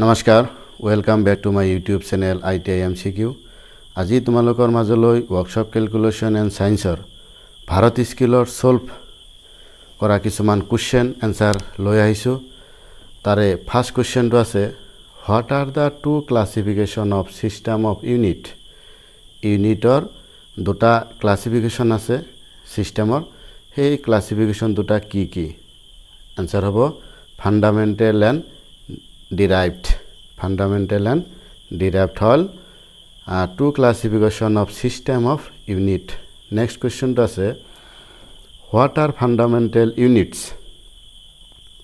নমস্কাৰ welcome back to my YouTube channel ITI MCQ আজি তোমালোকৰ মাজলৈ ওয়াৰ্কশপ ক্যালকুলেশন এন্ড সায়েন্সৰ ভাৰত স্কিলৰ সলভ কৰা কিছুমান কোৱেশ্চন আনসাৰ লৈ আহিছো তাৰে ফাৰ্স্ট কোৱেশ্চনটো আছে what are the two classification of system of ইউনিটৰ দুটা ক্লাসিফিকেশন আছে সিস্টেমৰ সেই ক্লাসিফিকেশন দুটা কি কি আনসাৰ হ'ব fundamental and derived fundamental and derived all two classification of system of unit. Next question to say what are fundamental units?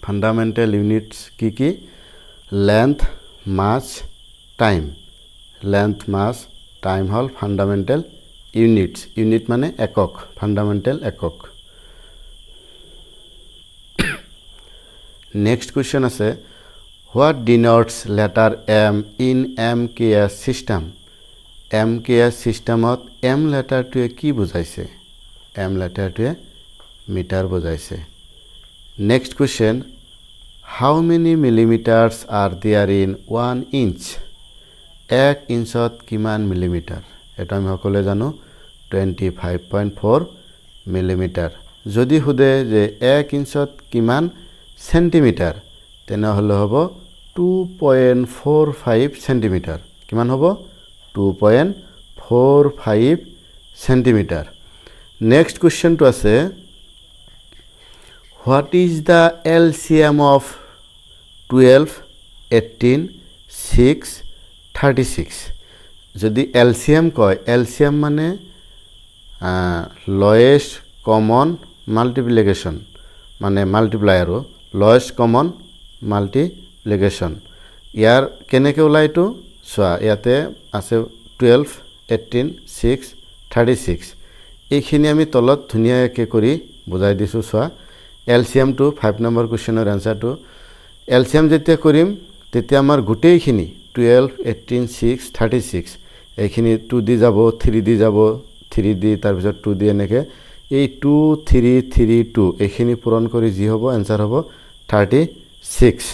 Fundamental units ki length, mass, time. Length, mass, time all fundamental units. Unit mane ekok, fundamental ekok. Next question is what denotes letter M in MKS system? MKS system of M letter to ki bujaise? M letter to meter bujaise. Next question, how many millimeters are there in 1 inch? 1 inchot kiman millimeter? Eta ami hokole jano 25.4 millimeter. Jodi hude je 1 inchot kiman centimeter তেনেহলে হ'ব 2.45 centimetre কিমান হ'ব 2.45 centimetre next question তো আছে what is the LCM of 12 18 6 36 যদি LCM কয় LCM মানে lowest common multiplication মানে মাল্টিপ্লায়ার লোয়েস্ট কমন multiplication ইয়াৰ কেনেকৈ ওলাইটো সোয়া ইয়াতে আছে 12 18 6 36 এইখিনি আমি তলত ধুনিয়াকৈ কৰি বুজাই দিছো সোয়া এলসিএম টু 5 নম্বৰ কোশ্চেনৰ আনসাৰটো এলসিএম যেতিয়া কৰিম তেতিয়া আমাৰ গুটেইখিনি 12 18 6 36 এইখিনি 2 দি যাব 3 দি যাব 3 দি তাৰ পিছত 2 দি এনেকৈ এই 2 3 3 2 এইখিনি পূৰণ কৰি যি হ'ব আনসাৰ হ'ব 36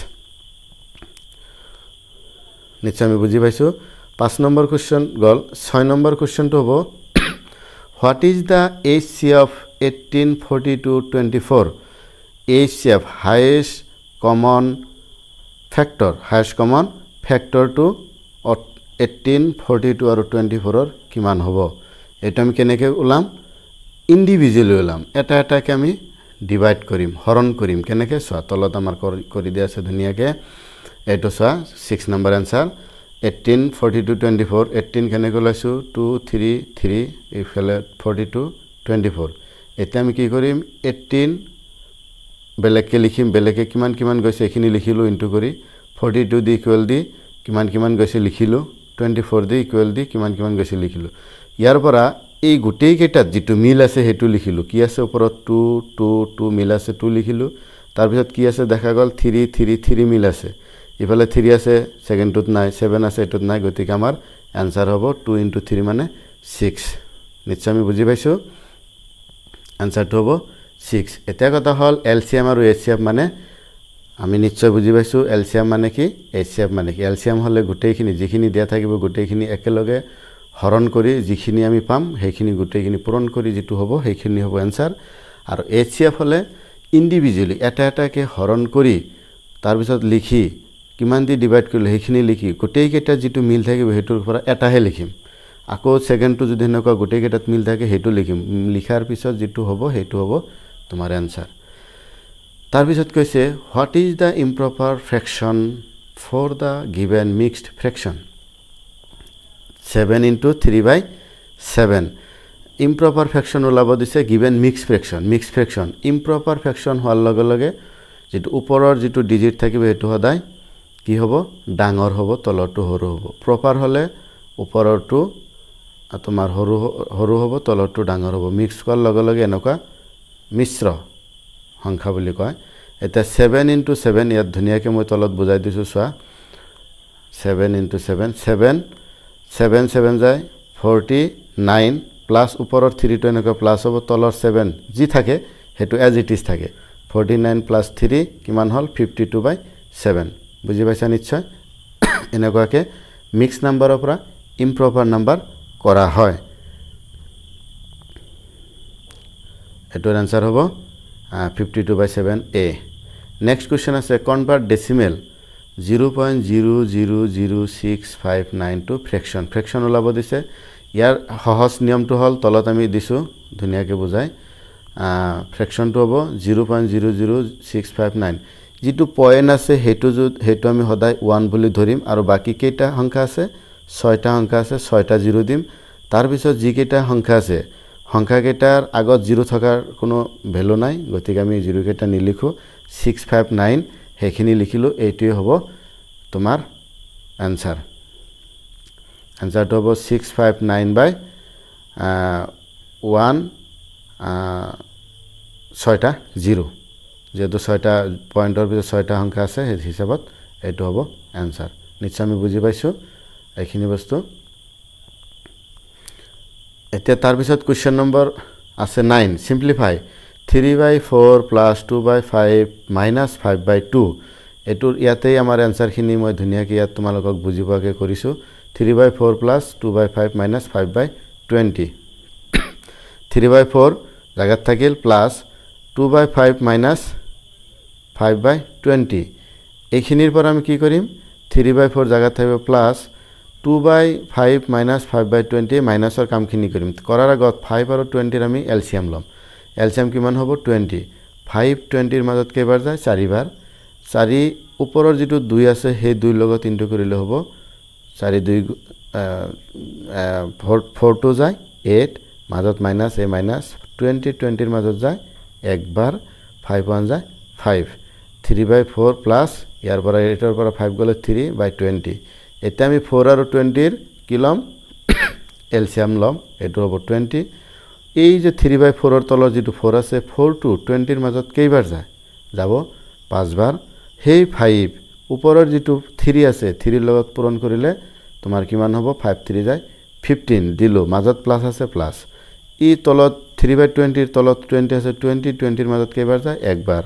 নিশ্চয় আমি বুজি পাইছো 5 নম্বৰ কোশ্চেন গল 6 নম্বৰ কোশ্চেনটো হ'ব what is the HCF 18 42 24 HCF highest common factor to 18 42 আৰু 24 ৰ কিমান হ'ব এটা আমি কেনেকৈ ওলাম ইন্ডিভিজুয়ালি ওলাম এটা এটাকে আমি ডিভাইড কৰিম হৰণ কৰিম কেনেকৈ সোয়া তলত আমাৰ কৰি দিয়া আছে ধুনিয়াকৈ এটো সোয়া 6 নম্বৰ আনসাৰ 18 42 24 18 কেনেকৈ লৈছো 2 3 3 ইফালে 42 24 এটা আমি কি কৰিম 18 বেলেগকে লিখিম বেলেগকে কিমান কিমান গৈছে এখিনি লিখিলো ইনটু কৰি 42 দি ইকুৱেল দি কিমান কিমান গৈছে লিখিলো 24 দি ইকুৱেল দি কিমান কিমান গৈছে লিখিলো ইয়াৰ পৰা এই গুটেই কেইটাত যেটো মিল আছে হেতু লিখিলো কি আছে ওপৰত 2 2 2 মিল আছে 2 লিখিলো তাৰ পিছত কি আছে দেখা গল 3 3 3 মিল আছে ইফালে 3 আছে সেকেন্ডত নাই 7 আছে এটত নাই গতিকে আমাৰ আনসাৰ হ'ব 2 * 3 মানে 6 নিশ্চয় আমি বুজি পাইছো আনসাৰটো হ'ব 6 এটা কথা হল এলসিএম আৰু এইচসিএফ মানে আমি নিশ্চয় বুজি পাইছো এলসিএম মানে কি এইচসিএফ মানে কি এলসিএম হলে গুটেইখিনি যিখিনি দিয়া থাকিব গুটেইখিনি একেলগে হৰণ কৰি যিখিনি আমি পাম সেইখিনি গুটেইখিনি পূৰণ কৰি যেটো হ'ব সেইখিনি হ'ব আনসাৰ আৰু এইচসিএফ হলে ইন্ডিভিজুয়ালি এটা এটাকে হৰণ কৰি তাৰ পিছত লিখি কিমান দি ডিভাইড কৰিলে সেইখিনি লিখি গুটেই কেইটা যেটো মিল থাকিব হেতুৰ পৰা এটাহে লিখিম আকৌ সেকেন্ডটো যদি নকা গুটেই কেইটাত মিল থাকে হেতু লিখিম লিখাৰ পিছত যেটো হ'ব হেতু হ'ব তোমাৰ আনসাৰ তাৰ পিছত কৈছে what is the improper fraction for the given mixed fraction 7 into 3 by 7 improper fraction ওলাব দিছে given mixed fraction improper fraction হোৱাৰ লগে লগে যেটো ওপৰৰ যেটো ডিজিট থাকিব হেতু সদায় কি হ'ব ডাঙৰ হ'ব তলৰটো সৰু হ'ব প্ৰপাৰ হলে ওপৰৰটো তোমাৰ সৰু হ'ব তলৰটো ডাঙৰ হ'ব মিক্স কৰাৰ লগে লগে এনেকুৱা মিশ্ৰ সংখ্যা বুলি কয় এটা 7 into 7 ইয়াত ধুনিয়াকৈ মই তলত বুজাই দিছো সোয়া 7 into 7 7 7 যায় 49 প্লাস উপৰৰ 3 টো এনেকৈ প্লাস হ'ব তলৰ 7 জি থাকে হেতু এজ ইট ইজ থাকে 49 plus 3 কিমান হল 52/7 বুজি পাইছা নিশ্চয় এনেকুৱাকে মিক্স নাম্বাৰৰ পৰা ইম্প্ৰপাৰ নাম্বাৰ কৰা হয় এটোৰ আনসাৰ হ'ব 52/7a নেক্সট কোৱেশ্চন আছে কনভাৰ্ট ডেসিমেল 0.0006592 টু ফ্ৰেকশন ফ্ৰেকশন ওলাব দিছে ইয়াৰ সহজ নিয়মটো হল তলত আমি দিছো ধুনিয়াকে বুজাই ফ্ৰেকশনটো হ'ব 0.00659 যেটো পয়েন্ট আছে হেতু আমি সদায় 1 বুলি ধৰিম আৰু বাকি কেইটা সংখ্যা আছে 6টা সংখ্যা আছে 6টা 0 দিম তাৰ পিছত যি কেইটা সংখ্যা আছে সংখ্যা কেইটাৰ আগত 0 থকাৰ কোনো ভ্যালু নাই গতিকে আমি 0 কেইটা নিলিখো 659 হেখিনি লিখিলো এইটোই হ'ব তোমাৰ आंसर आंसरটো হ'ব 659/1 6টা 0 যেহেতু 6টা পয়েন্টৰ পিছত 6টা সংখ্যা আছে সেই হিচাপত এটো হ'ব आंसर নিশ্চয় আমি বুজি পাইছো এইখিনি বস্তু এতিয়া তাৰ পিছত কোৱেশ্চন নম্বৰ আছে 9 সিম্পলিফাই 3/4 + 2/5 - 5/2 এটোৰ ইয়াতে আমাৰ आंसर খিনি মই ধুনিয়াকে ইয়াত তোমালোকক বুজিবাকে কৰিছো 3/4 + 2/5 - 5/20 3/4 জাগাত থাকিল প্লাস 2/5 - 5/20 এইখিনিৰ পৰা আমি কি কৰিম 3/4 জাগাত থাকিব প্লাস 2/5 - 5/20 মাইনাসৰ কামখিনি কৰিম কৰাৰ আগত 5 আৰু 20 ৰ আমি এলসিএম লম এলসিএম কিমান হ'ব 20 5 20 ৰ মাজত কেইবাৰ যায় 4 বাৰ 4 ওপৰৰ যেটো 2 আছে সেই 2 লগত ইনটু কৰিলে হ'ব 4 2 4 2 যায় 8 মাজত মাইনাস a মাইনাস 20 20 ৰ মাজত যায় একবাৰ 5 1 যায় 5 3/4 প্লাস ইয়াৰ পৰা 8 ৰ পৰা 5 গলে 3/20 এটা আমি 4 আৰু 20 ৰ কি লম এলসিএম লম এটো হ'ব 20 এই যে 3/4 ৰ তলৰ যেটো 4 আছে 4 to 20 ৰ মাজত কেইবাৰ যায় যাব 5 বাৰ হেই 5 ওপৰৰ যেটো 3 আছে 3 ৰ লগত পূৰণ কৰিলে তোমাৰ কিমান হ'ব 5 3 যায় 15 দিলো মাজত প্লাস আছে প্লাস ই তলত 3/20 ৰ তলত 20 আছে 20 20 ৰ মাজত কেইবাৰ যায় একবাৰ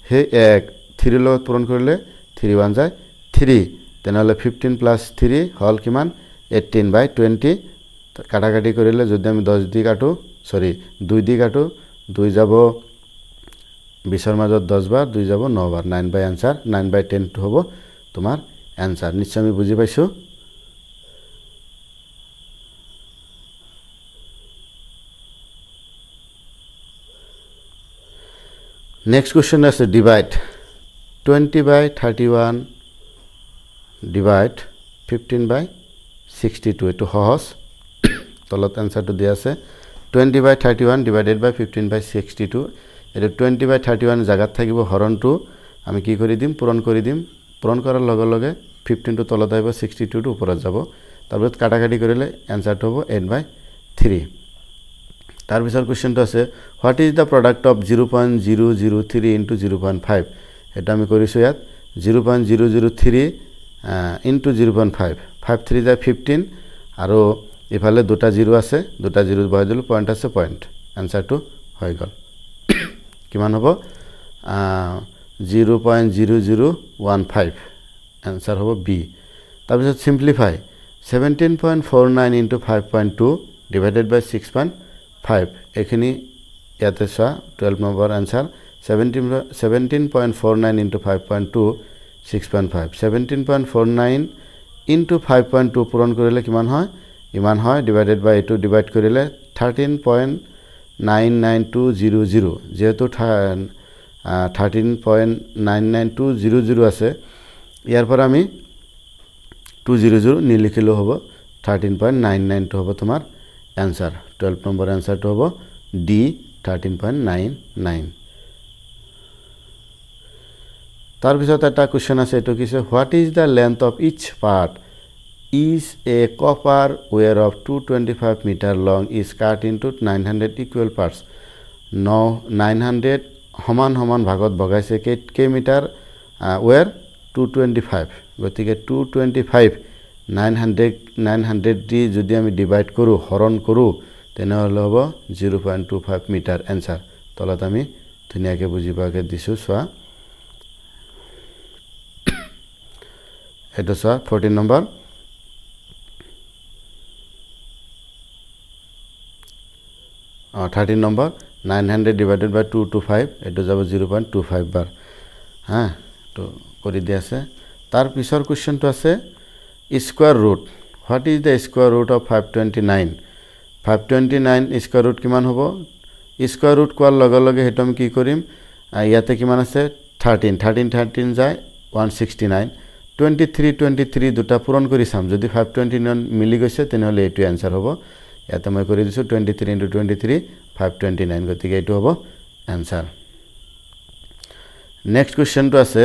হেই 1 3 ৰ লগত পূৰণ কৰিলে 3 1 যায় 3 তেনেহলে 15 + 3 হল কিমান 18/20 কাটাকাটি কৰিলে যদি আমি 10 দি কাটো সৰি 2 দি কাটো 2 যাব 20 ৰ মাজত 10 বাৰ 2 যাব 9 বাৰ 9 বাই आंसर 9/10 টো হ'ব তোমাৰ आंसर নিশ্চয় আমি বুজি পাইছো নেক্সট কোৱেশ্চন আছে ডিভাইড 20/31 ডিভাইড 15/62 এটো সহজ তলত आंसरটো দিয়া আছে 20/31 divided by 15/62 এটো 20/31 জাগাত থাকিব হৰণটো আমি কি কৰি দিম পূৰণ কৰি দিম পূৰণ কৰাৰ লগে লগে 15 টো তলত আহিব 62 টো ওপৰত যাব তাৰপিছত কাটাকাটি কৰিলে आंसरটো হ'ব 8/3 তাৰ পিছৰ কোৱেশ্চনটো আছে what is da product of 0.003 into 0.5 এটা আমি কৰিছো ইয়াত 0.003 into 0.5 5 3 যায় 15 আৰু ইফালে দুটা 0 আছে দুটা 0 বহাই দিলো পয়েন্ট আছে পয়েন্ট आंसरটো হৈ গল কিমান হ'ব 0.0015 आंसर হ'ব b তাৰ পিছত সিম্পলিফাই 17.49 into 5.2 divided by 6.5 এখিনি ইয়াতে চা 12 নম্বৰ आंसर 17.49 into 5.2 6.5 17.49 into 5.2 পূৰণ কৰিলে কিমান হয় ইমান হয় ডিভাইডেড বাই এটো ডিভাইড কৰিলে 13.99200 যেহেতু 13.99200 আছে ইয়াৰ পৰা আমি 200 নিলিখিলো হ'ব 13.99 টো হ'ব তোমাৰ आंसर 12 নম্বৰ आंसर টো হ'ব d 13.99 তাৰ পিছত এটা কোৱেশ্চন আছে এটো কিছে what is the length of each part is a copper wire of 225 meter long is cut into 900 equal parts now 900 সমান সমান ভাগত ভগাইছে কে মিটাৰ wire 225 গতিকে 225 900 দি যদি আমি ডিভাইড কৰো হৰণ কৰো তেনেহলে হ'ব 0.25 মিটাৰ आंसर তলত আমি ধুনিয়াকে বুজিবাকে দিছো সোৱা এইটো চোৱা 14 নম্বৰ 13 নম্বৰ 900 ডিভাইডেড বাই 225 এইটো যাব 0.25 বাৰ হা তো কৰি দি আছে তাৰ পিছৰ কোৱেশ্চনটো আছে square root what is the square root of 529 square root কিমান হ'ব স্কয়াৰ ৰুট কোৱাৰ লগে লগে হেতু আমি কি কৰিম ইয়াতে কিমান আছে 13 যায় 169 23 দুটা পূৰণ কৰি চাম যদি 529 মিলি গৈছে তেনেহলে এইটো आंसर হ'ব ইয়াতে মই কৰি দিছো 23 * 23 529 গতিকে এইটো হ'ব आंसर নেক্সট কোৱেশ্চনটো আছে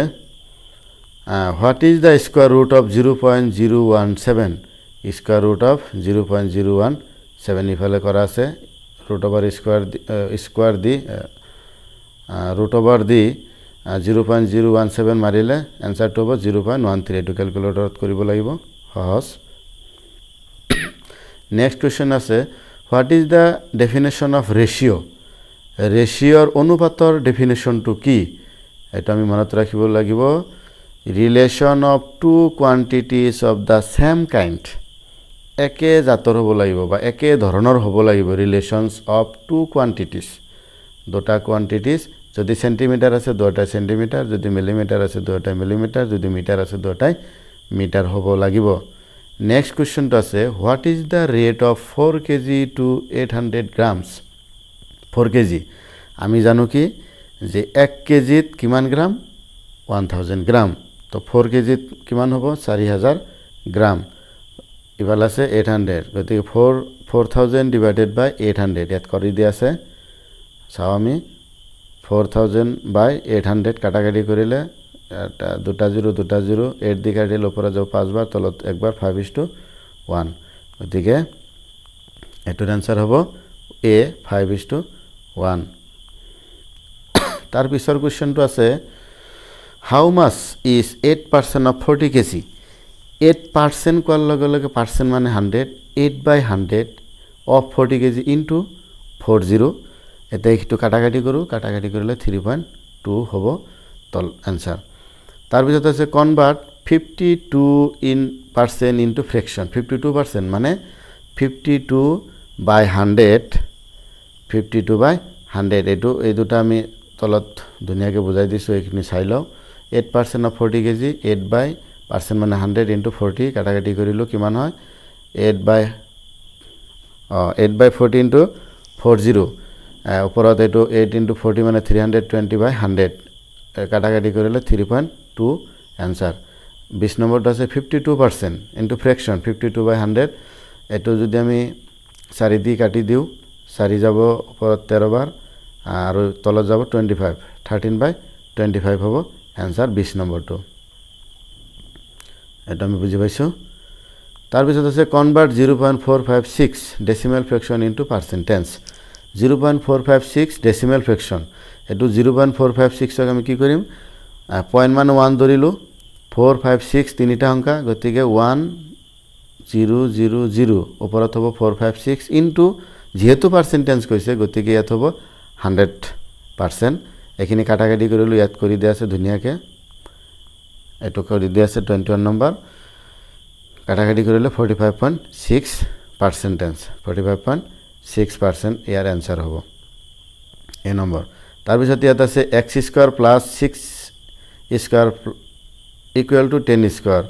what is the square root of 0.017 square root of 0.017 ইফালে কৰা আছে root over square দি root over দি 0.017 মাৰিলে आंसर টো হ'ব 0.13 এটো ক্যালকুলেটৰত কৰিব লাগিব সহজ নেক্সট কোৱেশ্চন আছে what is the definition of ratio ratioৰ অনুপাতৰ ডেফিনিশনটো কি এটা আমি মনত ৰাখিব লাগিব relation of two quantities of the same kind একে জাতৰ হ'ব লাগিব বা একে ধৰণৰ হ'ব লাগিব relations of two quantities দুটা quantities যদি সেন্টিমিটার আছে দুটা সেন্টিমিটার যদি মিলিমিটার আছে দুটা মিলিমিটার যদি মিটার আছে দুটা মিটার হ'ব লাগিব নেক্সট কোৱেশ্চনটো আছে what is the rate of 4 kg to 800 grams 4 kg আমি জানো কি যে 1 কেজিত কিমান গ্রাম 1000 গ্রাম তো 4 কেজিত কিমান হ'ব 4000 গ্রাম ইফালে আছে 800 গতিকে 4000 ডিভাইডেড বাই 800 ইয়াত কৰি দি আছে চাও আমি 4000 by 800 কাটাকাটি কৰিলে দুটা 0 8 দি কাটিলে ওপৰত যাব 5 বাৰ তলত একবাৰ 5:1 গতিকে এটোৰ आंसर হ'ব a 5:1 তাৰ পিছৰ কোৱেশ্চনটো আছে how much is 8% of 40 kg 8% কোৱাৰ লগে লগে পাৰ্সেন্ট মানে 100 8/100 of 40 kg into 40 এটা একটু কাটাকাটি কৰিলে 3.2 হ'ব তল आंसर তাৰ পিছত আছে কনভার্ট 52% into fraction 52% মানে 52/100 এটো এই দুটা আমি তলত দুনিয়াকে বুজাই দিছো এইখিনি চাই লও 8% of 40 kg 8/% মানে 100 into 40 কাটাকাটি কৰিলো কিমান হয় 8/40 into 40 ওপৰত এটো 8 into 40 মানে 320/100 কাটাকাটি কৰিলে 3.2 आंसर 20 নম্বৰটো আছে 52% into fraction 52/100 এটো যদি আমি 4 দি কাটি দিও 4 যাব ওপৰত 13 বাৰ আৰু তলত যাব 25 13/25 হ'ব आंसर 20 নম্বৰটো এটা আমি বুজি পাইছো তাৰ পিছত আছে convert 0.456 decimal fraction into percentage 0.456 decimal fraction এটো 0.456 ক আমি কি কৰিম পয়েন্ট মানে 1 ধৰিলো 456 তিনিটা অংক গতিকে 1000 ওপৰত হ'ব 456 into যেহেতু পাৰ্সেন্টেজ কৈছে গতিকে ইয়াত হ'ব 100% এখিনি কাটাকাটি কৰিলো ইয়াত কৰি দিয়া আছে ধুনিয়াকে এটো কৰি দিয়া আছে 21 নম্বৰ কাটাকাটি কৰিলে 45.6% 45.6% ইয়াৰ आंसर হ'ব এই নম্বৰ তাৰ পিছত ইয়াত আছে x square plus 6 square equal to 10 square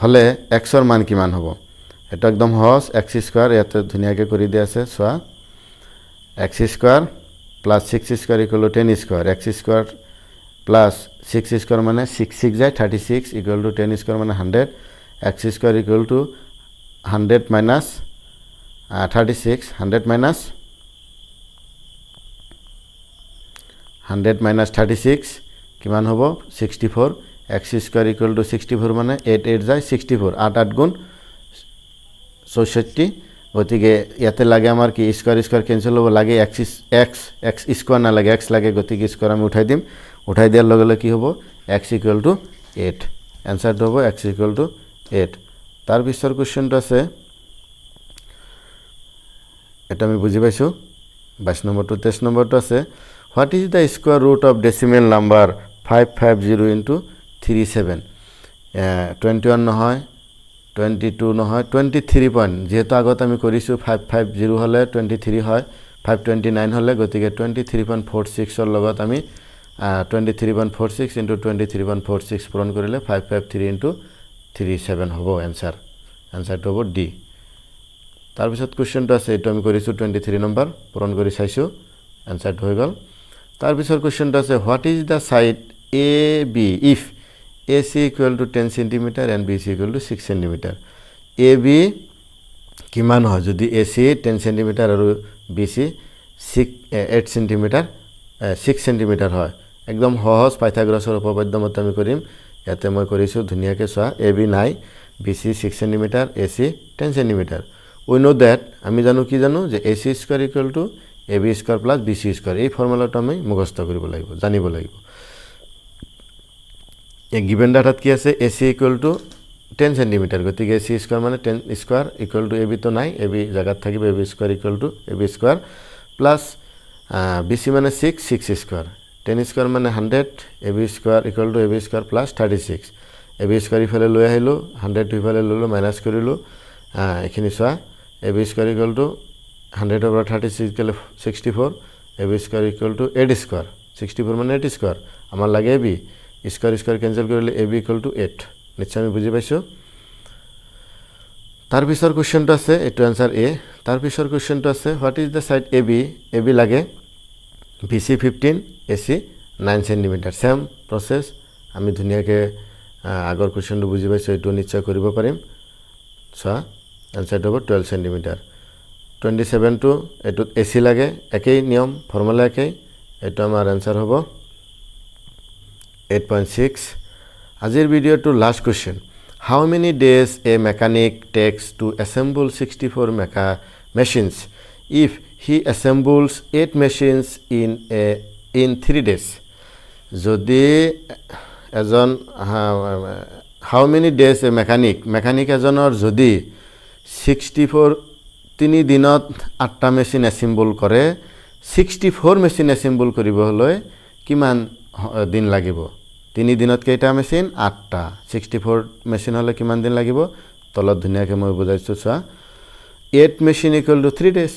হলে x এর মান কিমান হ'ব এটা একদম সহজ x স্কয়ার ইয়াতে ধুনিয়াকে কৰি দিয়া আছে সোয়া x square plus 6 square equal to 10 square x square plus 6 square মানে 6 যায় 36 equal to 10 square মানে 100 x square equal to 100 minus 36 100 minus 36 কিমান হ'ব 64 x square equal to 64 মানে 8 যায় 64 8 গুণ 64 গতিকে ইয়াতে লাগে আমাৰ কি স্কয়ার স্কয়ার ক্যান্সেল হ'ব লাগে x স্কয়ার না লাগে x লাগে গতিকে স্কয়ার আমি উঠাই দিম উঠাই দিয়াৰ লগে লগে কি হ'ব x equal to 8 आंसर টো হ'ব x equal to 8 তাৰ পিছৰ কোৱেশ্চনটো আছে এটা আমি বুজি পাইছো 22 নম্বৰটো 23 নম্বৰটো আছে what is the square root of decimal number 550 into 37 21 নহয় 22 নহয় 23 পইণ্ট যেহেতু আগত আমি কৰিছো 550 হলে 23 হয় 529 হলে গতিকে 23.46 ৰ লগত আমি 23.46 into 23.46 পূৰণ কৰিলে 553 into 37 হ'ব এনসাৰটো হ'ব ডি তাৰ পিছত কোৱেশ্চনটো আছে এটো আমি কৰিছো 23 নম্বৰ পূৰণ কৰি চাইছো এনসাৰটো হৈ গল তাৰ পিছত কোৱেশ্চনটো আছে what is the side A B if AC equal to 10 cm and BC equal to 6 cm AB কিমান হয় যদি AC 10 cm আৰু BC 8 cm 6 cm হয় একদম সহজ পাইথাগোৰাছৰ উপপাদ্য মতে আমি কৰিম ইয়াতে মই কৰিছো ধুনিয়াকে চোৱা AB নাই BC 6 cm AC 10 cm we know that আমি জানো কি জানো যে AC square equal to AB square plus BC square এই ফৰ্মুলাটো আমি মুখস্থ কৰিব লাগিব জানিব লাগিব a given data কি আছে AC equal to 10 cm গতিকে AC square মানে 10 square equal to AB তো নাই AB জায়গাত থাকিব AB square equal to AB square plus BC মানে 6 square 10 square মানে 100 AB square equal to AB square plus 36 AB square ইফালে লৈ আহিলো 100 ইফালে ললো মাইনাস কৰিলো এখিনি চোৱা AB square equal to 100 over 36 গলে 64 AB square equal to 8 square 64 মানে 8 square আমাৰ লাগে AB square square cancel কৰিলে AB equal to 8 নিশ্চয় আমি বুজি পাইছো তাৰ পিছৰ কোৱেশ্চনটো আছে এটো আনসাৰ এ তাৰ পিছৰ কোৱেশ্চনটো আছে what is the side AB লাগে BC 15 AC 9 cm same process আমি ধুনিয়াকে আগৰ কোৱেশ্চনটো বুজি পাইছো এটো নিশ্চয় কৰিব পাৰিম সো আনসাৰটো হ'ব 12 cm 27 টো এটো AC লাগে একই নিয়ম ফৰ্মুলা একই এটো আমাৰ আনসাৰ হ'ব 8.6 আজিৰ ভিডিওটো last question how many days a mechanic takes to assemble 64 machines if he assembles 8 machines in 3 days যদি এজন how many days a mechanic এজনৰ যদি 64 তিনি দিনত 8টা মেচিন assemble কৰে 64 মেচিন assemble কৰিবলৈ কিমান দিন লাগিব তিনি দিনত কেইটা মেচিন 8টা 64 মেচিন হলে কিমান দিন লাগিব তলত ধুনিয়াকে মই বুজাইছো চোৱা 8 মেচিন ইকুয়াল টু 3 ডেজ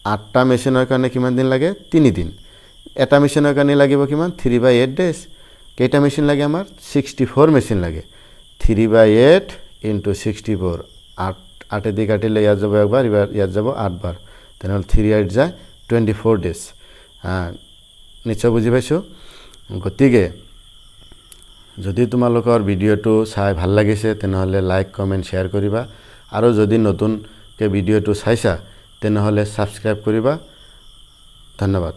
8টা মেচিনৰ কাৰণে কিমান দিন লাগে 3 দিন এটা মেচিনৰ কাৰণে লাগিব কিমান 3/8 ডেজ কেইটা মেচিন লাগে আমাৰ 64 মেচিন লাগে 3/8 into 64 8 দি কাটিলে ইয়াত যাব একবাৰ ইয়াত যাব 8 বাৰ তেনহলে 3/8 যায় 24 ডেজ নিশ্চয় বুজি পাইছো গতিকে যদি তোমালোকৰ ভিডিওটো চাই ভাল লাগিছে তেনহলে লাইক কমেন্ট শেয়াৰ কৰিবা আৰু যদি নতুন কে ভিডিওটো চাইছা তেনহলে সাবস্ক্ৰাইব কৰিবা ধন্যবাদ